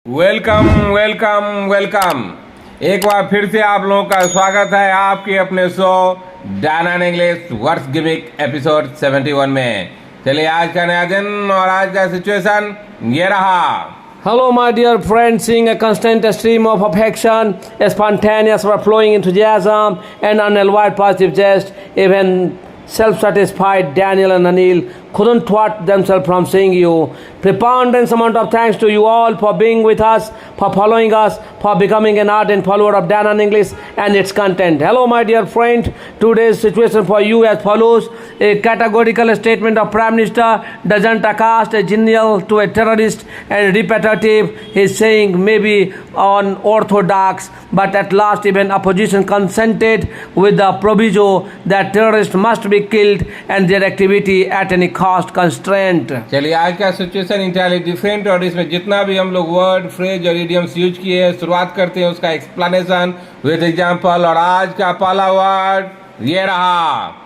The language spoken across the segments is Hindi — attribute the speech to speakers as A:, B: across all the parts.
A: Welcome welcome welcome. एक बार फिर से आप लोगों का स्वागत है आपके अपने show Dan and English words gimmick episode 71 में। चलिए आज का नया दिन और आज का सिचुएशन ये रहा।
B: Hello, my dear friends, seeing a constant stream of affection, a spontaneous flowing enthusiasm, and unalloyed positive jest, even self-satisfied Daniel and Anil couldn't thwart themselves from seeing you. Preponderance amount of thanks to you all for being with us, for following us, for becoming an ardent follower of Dan and English and its content. Hello, my dear friend. Today's situation for you as follows. A categorical statement of Prime Minister doesn't cast a genial to a terrorist and repetitive. His saying may be unorthodox, but at last even opposition consented with the proviso that terrorists must be killed and their activity at any cost constraint.
A: चलिए आज का सिचुएशन इंटायरली डिफरेंट और इसमें जितना भी हम लोग वर्ड फ्रेज और इडियम्स यूज किए हैं शुरुआत करते हैं उसका एक्सप्लेनेशन विद एग्जांपल। और आज का पहला वर्ड ये रहा।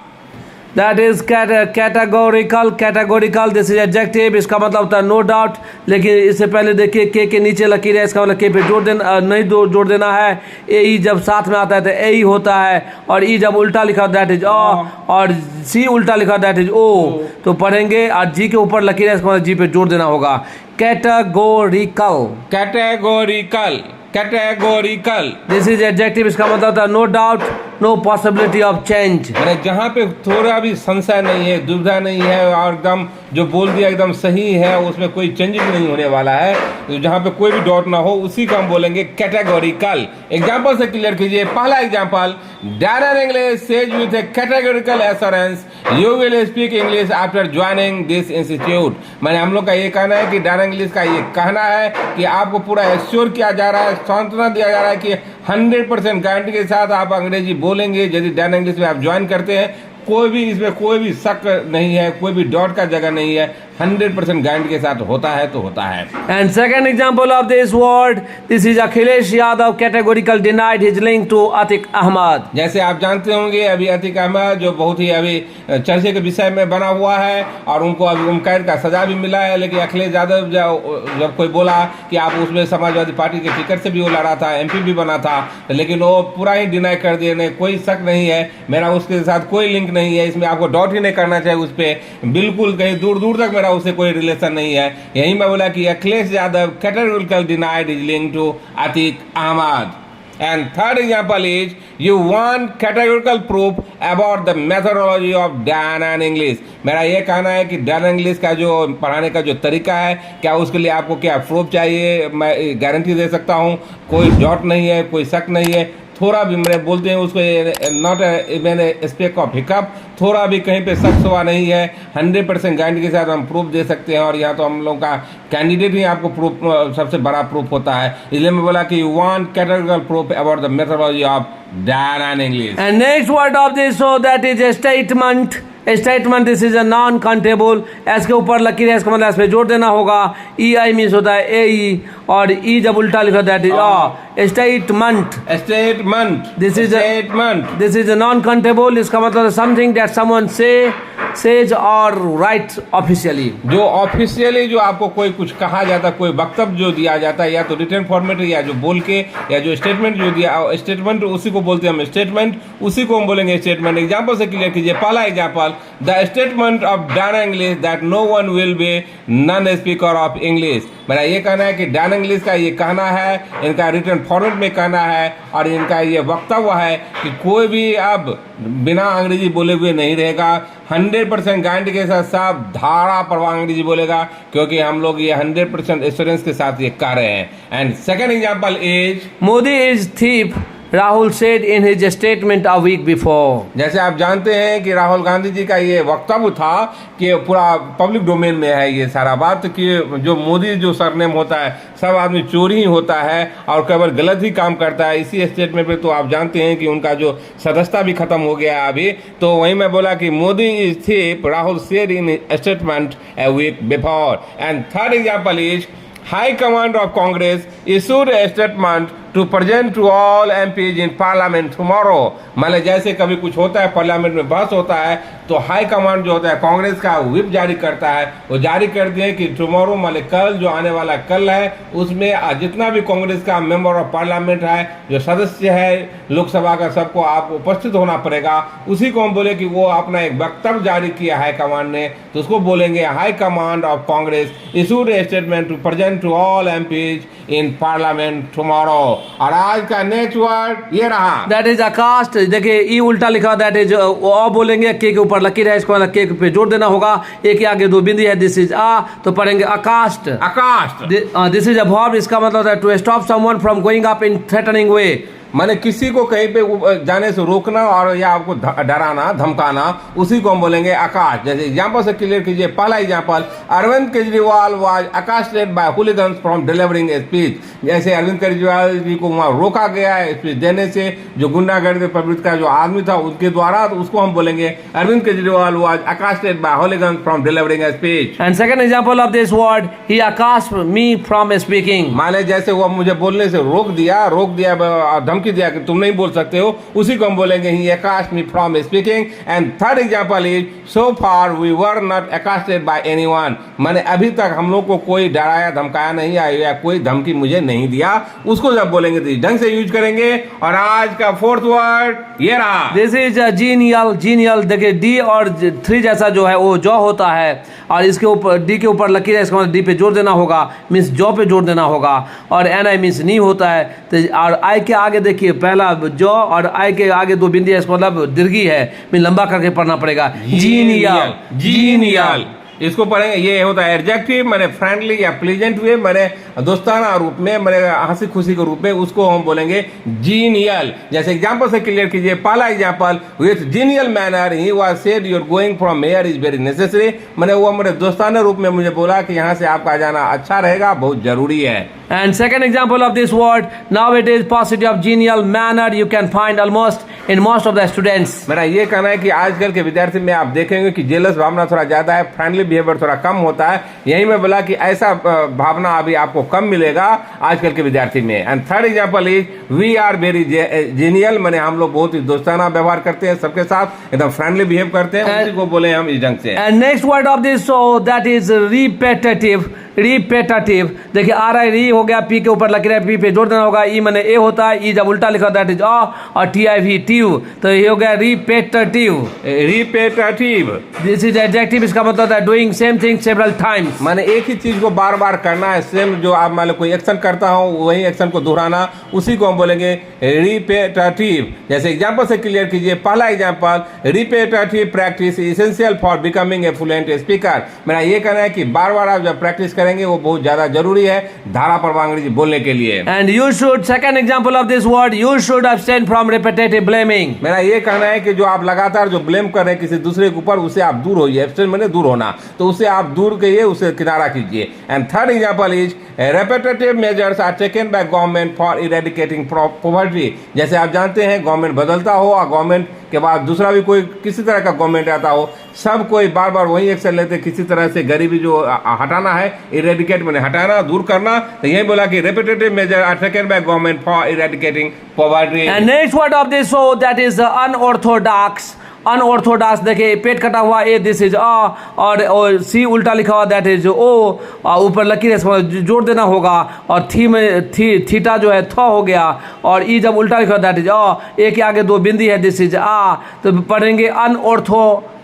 B: That is categorical. Categorical this is adjective. इसका मतलब होता है नो डाउट। लेकिन इससे पहले देखिए के नीचे लकीर है, इसका मतलब के पे जोड़ देना नहीं जोड़ देना है। ए जब साथ में आता है तो ए होता है, और ई जब उल्टा लिखा दैट इज और सी उल्टा लिखा दैट इज ओ। तो पढ़ेंगे और जी के ऊपर लकीर है, इसका मतलब जी पे जोड़ देना होगा। Categorical.
A: Categorical categorical
B: this is adjective. इसका मतलब होता है no doubt, no possibility of change.
A: अरे जहाँ पे थोड़ा भी संशय नहीं है, दुविधा नहीं है और एकदम जो बोल दिया एकदम सही है, उसमें कोई चेंजिंग नहीं होने वाला है, तो जहाँ पे कोई भी डाउट ना हो उसी को हम बोलेंगे कैटेगोरिकल। एग्जांपल से क्लियर कीजिए। पहला example, Dan and English says with A categorical assurance you will speak English after joining this institute. मैंने हम लोग का ये कहना है कि डैन इंग्लिश का ये कहना है कि आपको पूरा एश्योर किया जा रहा है, सांत्वना दिया जा रहा है कि 100% गारंटी के साथ आप अंग्रेजी बोलेंगे यदि डैन इंग्लिश में आप ज्वाइन करते हैं। कोई भी इसमें कोई भी शक नहीं है, कोई भी डाउट का जगह नहीं है, 100% गारंटी के साथ होता है तो होता है।
B: And second example of this word, this is Akhilesh Yadav categorical denied his link to Atiq Ahmad.
A: जैसे आप जानते होंगे अभी अतीक अहमद जो बहुत ही अभी चर्चे के विषय में बना हुआ है और उनको अभी उम्रकैद का सजा भी मिला है, लेकिन अखिलेश यादव जब कोई बोला कि आप उसमें समाजवादी पार्टी के टिकट से भी वो लड़ा था, एमपी भी बना था, लेकिन वो पूरा ही डिनाई कर दिए। नहीं, कोई शक नहीं है, मेरा उसके साथ कोई लिंक नहीं है, इसमें आपको डाउट ही नहीं करना चाहिए उस पर, बिल्कुल कहीं दूर दूर तक उससे कोई रिलेशन नहीं है। यही मैं बोला कि Akhilesh Yadav categorical denied his link to Atiq Ahmed. And third example is you want categorical proof about the methodology of Dan and English. मेरा ये कहना है कि Dan English का जो पढ़ाने का जो तरीका है, क्या उसके लिए आपको क्या प्रूफ चाहिए, मैं गारंटी दे सकता हूँ, कोई डाउट नहीं है, कोई शक नहीं है, थोड़ा भी मेरे बोलते हैं उसको नॉट मैंने स्पेक ऑफ हिकअप, थोड़ा भी कहीं पे शक हुआ नहीं है, 100% गारंटी के साथ हम प्रूफ दे सकते हैं। और यहाँ तो हम लोग का कैंडिडेट ही आपको प्रूफ सबसे बड़ा प्रूफ होता है, इसलिए मैं बोला कि you want categorical proof about the methodology of Dan and English.
B: And next word of this, so that is a statement. Statement this is a non countable. S के ऊपर लकीर है, इसका मतलब एस पे जोड़ देना होगा। ई आई मीन्स होता है ए ई, और ई जब उल्टा लिखा that is statement.
A: Statement
B: this is
A: statement
B: this is a non countable. इसका मतलब समथिंग दैट समवन सेज और राइट्स ऑफिशियली।
A: जो ऑफिशियली जो आपको कोई कुछ कहा जाता है, कोई वक्तव्य जो दिया जाता है, या तो रिटर्न फॉर्मेट या जो बोल के, या जो स्टेटमेंट जो दिया, स्टेटमेंट उसी को बोलते हैं हम स्टेटमेंट, उसी को हम बोलेंगे स्टेटमेंट। एग्जांपल से क्लियर कीजिए। पहला example, the statement of Dan English that no one will be non speaker of English. मेरा ये कहना है कि डैन इंग्लिश का ये कहना है, इनका रिटर्न फॉर्मेट में कहना है और इनका ये वक्तव्य है कि कोई भी अब बिना अंग्रेजी बोले हुए नहीं रहेगा, 100% गारंटी के साथ साफ धारा प्रवाह अंग्रेजी बोलेगा, क्योंकि हम लोग ये 100% एश्योरेंस के साथ ये कर रहे हैं। And second example is
B: Modi is thief, Rahul said in his statement a week before.
A: जैसे आप जानते हैं कि राहुल गांधी जी का ये वक्तव्य था कि पूरा पब्लिक डोमेन में है ये सारा बात, कि जो मोदी जो सरनेम होता है सब आदमी चोरी ही होता है और केवल गलत ही काम करता है। इसी स्टेटमेंट पे तो आप जानते हैं कि उनका जो सदस्यता भी खत्म हो गया अभी। तो वहीं मैं बोला कि Modi is thief, Rahul said in statement a week before. And third example is High Command of Congress issued a statement to present to all MPs in parliament tomorrow। मतलब जैसे कभी कुछ होता है पार्लियामेंट में बहस होता है तो हाई कमांड जो होता है कांग्रेस का व्हिप जारी करता है, वो जारी कर दिए कि टुमारो मतलब कल जो आने वाला कल है उसमें जितना भी कांग्रेस का मेंबर ऑफ पार्लियामेंट है, जो सदस्य है लोकसभा का, सबको आपको उपस्थित होना पड़ेगा। उसी को हम बोले कि वो अपना एक वक्तव्य जारी किया हाई कमांड ने, तो उसको बोलेंगे high command of Congress issued a statement to present to all MPs in parliament tomorrow. और आज का नेक्स्ट वर्ड ये रहा,
B: दैट इज अकास्ट। देखिए ई उल्टा लिखा, दैट इज ओ बोलेंगे, के ऊपर लकीर है, इसको मतलब के पे जोड़ देना होगा, एक के आगे दो बिंदी है, दिस इज आ, तो पढ़ेंगे accost.
A: Accost
B: this is a verb, इसका मतलब है to stop someone from going up in threatening way,
A: माने किसी को कहीं पे जाने से रोकना और या आपको डराना धमकाना, उसी को हम बोलेंगे आकाश। जैसे एग्जांपल से क्लियर कीजिए। पहला example, Arvind Kejriwal was accosted by hooligans from delivering a speech. जैसे अरविंद केजरीवाल जी को वहां रोका गया है स्पीच देने से, जो गुंडागर्दी प्रवृत्ति का जो आदमी था उनके द्वारा, तो उसको हम बोलेंगे Arvind Kejriwal was accosted by hooligans from delivering a speech.
B: And second example of this word, he accosted me from speaking.
A: माने जैसे वो मुझे बोलने से रोक दिया धमकी दिया कि तुम नहीं बोल सकते हो, उसी को हम बोलेंगे he accost me from speaking. And third example is so far we were not accosted by anyone. माने अभी तक हम लोग को कोई डराया धमकाया नहीं आया या कोई धमकी मुझे नहीं दिया, उसको जब बोलेंगे तो इस ढंग से यूज करेंगे। और आज का फोर्थ वर्ड ये रहा,
B: दिस इज जीनियल। जीनियल देखिए डी और 3 जैसा जो है वो जॉ होता है, और इसके ऊपर डी के ऊपर लकीर है, इसका मतलब डी पे जोड़ देना होगा, मीन्स जॉ पे जोड़ देना होगा। और एन आई मीन्स नहीं होता है, तो और आई के आगे देखिए पहला जॉ और आई के आगे 2 बिंदी है, इसका मतलब दीर्घी है, मीन लंबा करके पढ़ना पड़ेगा। जीनियल,
A: जीनियल इसको पढ़ेंगे। ये होता है एडजेक्टिव, मैंने फ्रेंडली या प्लीजेंट वे, मैंने दोस्ताना रूप में, मैंने हंसी खुशी के रूप में, उसको हम बोलेंगे जीनियल। जैसे एग्जांपल से क्लियर कीजिए। पहला example, with genial manner he was said your going from here is very necessary. मैंने वो मेरे दोस्ताना रूप में मुझे बोला कि यहाँ से आपका जाना अच्छा रहेगा, बहुत जरूरी है।
B: And second example of this word, now it is positive of genial manner, you can find almost in most of the students।
A: मेरा ये कहना है कि आजकल के विद्यार्थी में आप देखेंगे कि जेलस भावना थोड़ा ज्यादा है, फ्रेंडली बिहेवियर थोड़ा कम होता है। यही मैं बोला कि ऐसा भावना अभी आपको कम मिलेगा आजकल के विद्यार्थी में। And third example is we are very genial, मैंने हम लोग बहुत ही दोस्ताना व्यवहार करते हैं, सबके साथ एकदम फ्रेंडली बिहेव करते हैं, उसी को बोले हम इस ढंग से।
B: And next word of this, so that is repetitive. Repetitive देखिए आर आई री हो गया, पी के ऊपर लकीर है, पी पे जोड़ देना होगा, ई मैंने ए होता है, ई जब उल्टा लिखा दैट इज अ, और टी आई वी टीव, तो ये हो गया repetitive.
A: Repetitive
B: this is adjective, इसका मतलब होता है doing same thing several times.
A: माने एक ही चीज को बार बार करना है, सेम जो आप मान लो कोई एक्शन करता हो वही एक्शन को दोहराना, उसी को हम बोलेंगे रिपेटेटिव। जैसे एग्जांपल से क्लियर कीजिए। पहला example, repetitive practice essential for becoming a fluent speaker. मेरा ये कहना है कि बार बार आप जब प्रैक्टिस करेंगे वो बहुत ज्यादा जरूरी है धारा पर अंग्रेजी बोलने के लिए।
B: And you should, second example of this word, you should abstain from repetitive blaming.
A: मेरा ये कहना है कि जो आप लगातार जो ब्लेम कर रहे हैं किसी दूसरे के ऊपर, उससे आप दूर होइए। एब्सटेन मैंने दूर होना, तो उससे आप दूर करिए, उसे किनारा कीजिए। And third example is repetitive measures are taken by government for eradicating poverty. जैसे आप जानते हैं गवर्नमेंट बदलता हो और गवर्नमेंट के बाद दूसरा भी कोई किसी तरह का गवर्नमेंट आता हो, सब कोई बार बार वही एक्शन लेते, किसी तरह से गरीबी जो हटाना है, इरेडिकेट मैंने हटाना, दूर करना, तो यही बोला कि repetitive measure are taken by government for eradicating poverty.
B: And next word of this, so that is unorthodox. Unorthodox देखिए पेट कटा हुआ ए, दिस इज अ, और सी उल्टा लिखा हुआ दैट इज ओ, ऊपर लकीर है जोड़ देना होगा, और थी में थीटा जो है थ हो गया, और ई जब उल्टा लिखा हुआ दैट इज अ, ए के आगे 2 बिंदी है, दिस इज आ, तो पढ़ेंगे अनऑर्थोडॉक्स।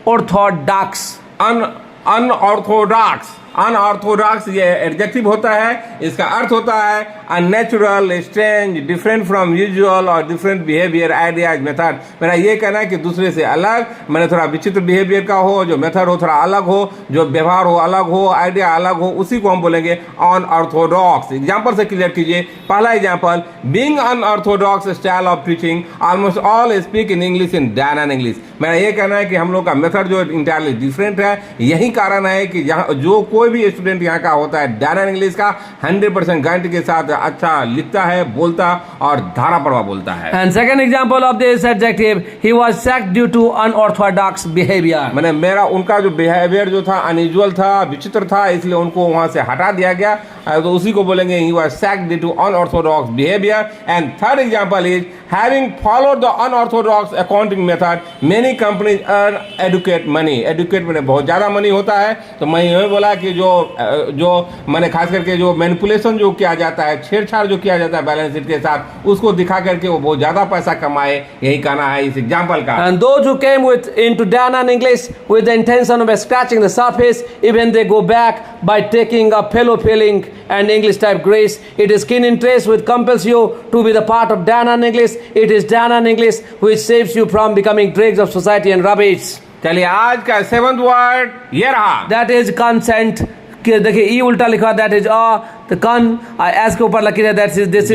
A: अनऑर्थोडॉक्स अनऑर्थोडॉक्स ये एडजेक्टिव होता है, इसका अर्थ होता है unnatural, strange, different from usual और डिफरेंट बिहेवियर, आइडियाज, मेथड। मेरा ये कहना है कि दूसरे से अलग, मैंने थोड़ा विचित्र बिहेवियर का हो, जो मेथड हो थोड़ा अलग हो, जो व्यवहार हो अलग हो, आइडिया अलग हो, उसी को हम बोलेंगे अनऑर्थोडॉक्स। एग्जाम्पल से क्लियर कीजिए। पहला example, being unorthodox style of teaching, almost all speak in English in Dannan English. मेरा ये कहना है कि हम लोग का मेथड जो इंटायरली डिफरेंट है, यही कारण है कि यहाँ जो कोई भी स्टूडेंट यहाँ का होता है डैनन इंग्लिश का 100% गारंटी के साथ अच्छा लिखता है, बोलता और धारा प्रवाह बोलता है।
B: And second example of this adjective, he was sacked due to unorthodox behaviour.
A: मैंने मेरा उनका जो बिहेवियर जो था अनयूजुअल था, विचित्र था, इसलिए उनको वहां से हटा दिया गया तो उसी को बोलेंगे he was sacked due to unorthodox behavior. And third example is having followed the unorthodox accounting method, many companies earn adequate money. Adequate मैंने बहुत ज़्यादा मनी होता है, तो मैं यही बोला कि जो मैंने खास करके जो मैनिपुलेशन जो किया जाता है, छेड़छाड़ जो किया जाता है बैलेंस शीट के साथ, उसको दिखा करके वो बहुत ज़्यादा पैसा कमाए, यही कहना है इस एग्जाम्पल का.
B: And those who came into Dana English with the intention of scratching the surface, even they go back by taking a fellow feeling and English type grace. It is keen interest which compels you to be the part of Dana English. It is Dana English which saves you from becoming dregs of society and rubbish.
A: चलिए आज का 7th वर्ड ये रहा.
B: That is consent. देखिए ई उल्टा लिखा, दैट इज तो कन एस के ऊपर लकीर है, दैट इज दिस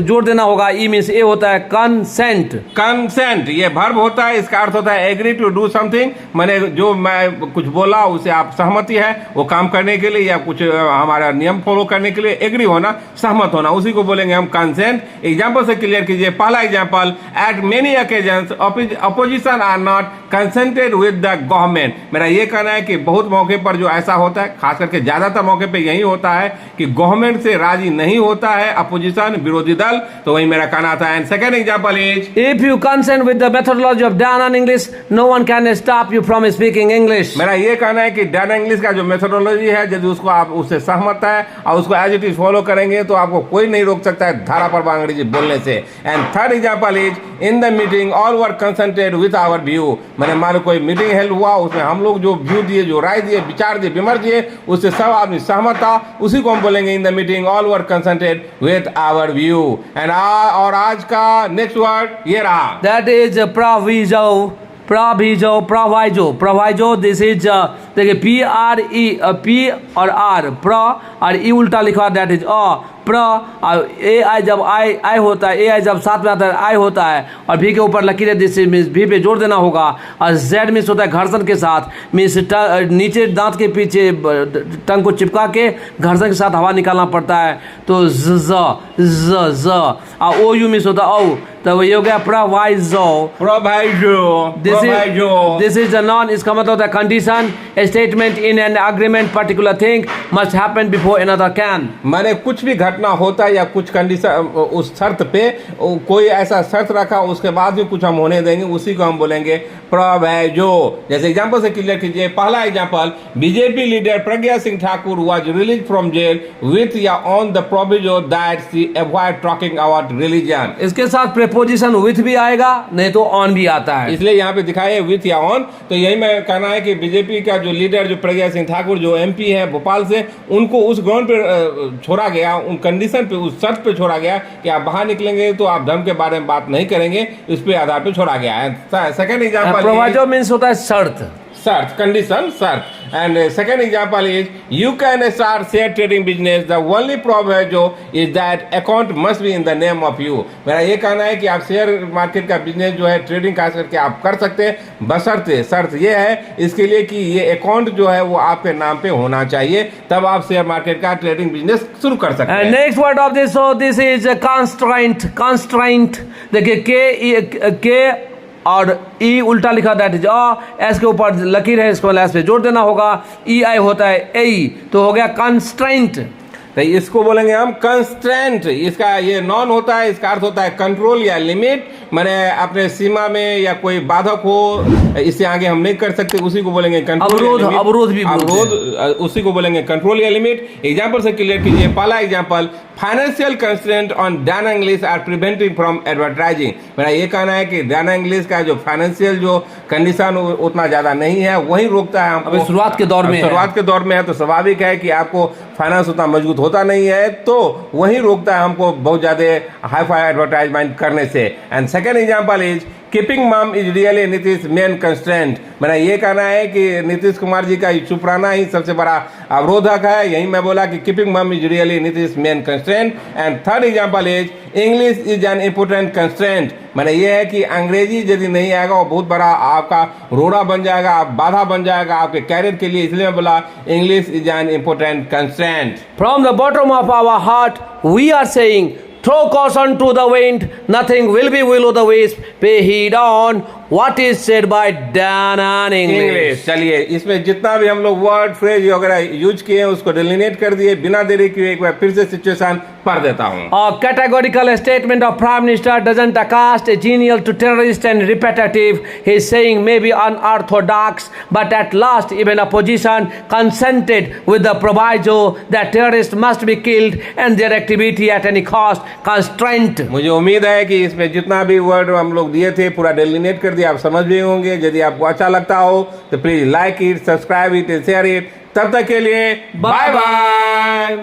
B: जोड़ देना होगा. ई मींस ए होता है कंसेंट.
A: कंसेंट ये वर्ब होता है, इसका अर्थ होता है एग्री टू डू समथिंग. मैंने जो मैं कुछ बोला उसे आप सहमति है वो काम करने के लिए या कुछ हमारा नियम फॉलो करने के लिए एग्री होना, सहमत होना, उसी को बोलेंगे हम कंसेंट. एग्जाम्पल से क्लियर कीजिए. पहला example, at many occasions opposition are not consented with the government. मेरा ये कहना है कि बहुत मौके पर जो ऐसा होता है, खास करके ज्यादातर मौके पे यही होता है कि गवर्नमेंट से राजी नहीं होता है अपोजिशन, विरोधी दल. तो वही मेरा कहना था. And second example is,
B: if you consent with the methodology of Dana English, no one can stop you from speaking English.
A: मेरा ये कहना है कि डाना इंग्लिश का जो मेथोडोलॉजी है, यदि उसको आप उससे सहमत है और उसको एज इट इज फॉलो करेंगे तो आपको कोई नहीं रोक सकता है धारा पर अंग्रेजी बोलने से. And third example is, in the meeting all were consented with our view. मैंने मान लो कोई मीटिंग हेल्ड हुआ, उसमें हम लोग जो व्यू दिए, जो राय दिए, विचार दिए, विमर्श दिए, उससे सब आदमी सहमत था, उसी को हम बोलेंगे in the meeting all were consented with our view. And और आज का नेक्स्ट वर्ड ये रहा,
B: that is proviso. Proviso this is देखिए पी आर ई, पी और आर, प्र और ई उल्टा लिखा, दैट इज प्र. ए आई जब आई होता है, ए आई जब साथ में आता है आई होता है, और भी के ऊपर लकीर है, दिस मीन्स भी पे जोड़ देना होगा. और जेड मीन्स होता है घर्षण के साथ, मीन्स नीचे दांत के पीछे टंग को चिपका के घर्षण के साथ हवा निकालना पड़ता है. तो ज ओ यू मीन्स होता है औ, तो ये हो गया proviso. This is a non. इसका मतलब होता है condition, statement in an agreement, particular thing must happen before another can.
A: माने कुछ भी घटना होता है या कुछ कंडीशन, उस शर्त पे कोई ऐसा शर्त रखा, उसके बाद भी कुछ हम होने देंगे, उसी को हम बोलेंगे प्रोवाइजो. जैसे एग्जांपल से क्लियर कीजिए. पहला example, BJP leader Pragya Singh Thakur was release from jail with या on the proviso that she avoid talking about religion.
B: इसके साथ प्रीपोजिशन विथ भी आएगा, नहीं तो ऑन भी आता है,
A: इसलिए यहाँ पे दिखाए विथ या ऑन. तो यही मैं कहना है कि बीजेपी का जो लीडर जो प्रज्ञा सिंह ठाकुर जो एमपी है भोपाल से, उनको उस ग्राउंड पे छोड़ा गया, उन कंडीशन पे, उस शर्त पे छोड़ा गया कि आप बाहर निकलेंगे तो आप धर्म के बारे में बात नहीं करेंगे, इस पे आधार पे छोड़ा गया है. सेकंड एग्जांपल,
B: प्रोवाइजो मींस होता है शर्त,
A: condition, शर्त. And second example is, you can start share trading business. The only proviso is that account must be in the name of you. मेरा ये कहना है कि आप शेयर मार्केट का बिजनेस जो है, ट्रेडिंग खास करके आप कर सकते हैं, बशर्ते, शर्त ये है इसके लिए कि ये अकाउंट जो है वो आपके नाम पे होना चाहिए, तब आप शेयर मार्केट का ट्रेडिंग बिजनेस शुरू कर सकते हैं.
B: Next word of this, so this is constraint. देखिए के और ई उल्टा लिखा, दैट इज एस के ऊपर लकीर है, इसको एस पे जोड़ देना होगा. ई आई होता है ए, तो हो गया कंस्ट्रेंट.
A: तो इसको बोलेंगे हम कंस्ट्रेंट. इसका ये नॉन होता है, इसका अर्थ होता है कंट्रोल या लिमिट. मैंने अपने सीमा में या कोई बाधक हो, इससे आगे हम नहीं कर सकते, उसी को बोलेंगे कंट्रोल. अवरोध, उसी को बोलेंगे कंट्रोल या लिमिट. एग्जांपल से क्लियर कीजिए. पहला example, financial constraint on Dana English are preventing from advertising. मेरा ये कहना है कि डाना इंग्लिश का जो फाइनेंशियल जो कंडीशन उतना ज्यादा नहीं है, वही रोकता है हमको.
B: शुरुआत के दौर में
A: है, तो स्वाभाविक है कि आपको फाइनेंस उतना मजबूत होता नहीं है, तो वही रोकता है हमको बहुत ज्यादा हाई फाई एडवर्टाइजमेंट करने से. And second example is, keeping mum is really Nitish main constraint. मेरा ये कहना है कि नीतीश कुमार जी का चुप रहना ही सबसे बड़ा अवरोधक है. यही मैं बोला कि keeping mum is really Nitish main constraint. And third example is, English is an important constraint. मैंने ये है कि अंग्रेजी यदि नहीं आएगा वो बहुत बड़ा आपका रोड़ा बन जाएगा, आप बाधा बन जाएगा आपके कैरियर के लिए, इसलिए मैं बोला English is an important constraint.
B: From the bottom of our heart we are saying, throw caution to the wind, nothing will be will o' the wisp, pay heed on what is said by Dan in English.
A: English. चलिए, इसमें जितना भी हम लोग वर्ड फ्रेज वगैरह यूज किए हैं उसको डिलीनेट कर दिए। बिना देरी किए एक बार फिर से सिचुएशन पढ़ देता हूँ।
B: A categorical statement of Prime Minister doesn't cast a genial to terrorist and repetitive. He is saying maybe unorthodox, but at last even opposition consented with the proviso that terrorists must be killed and their activity at any cost constrained.
A: मुझे उम्मीद है कि इसमें जितना भी वर्ड हम लोग दिए थे पूरा डिलीनेट कर दिया, आप समझ भी होंगे। यदि आपको अच्छा लगता हो तो please like it, subscribe it, share it. तब तक के लिए बाय बाय।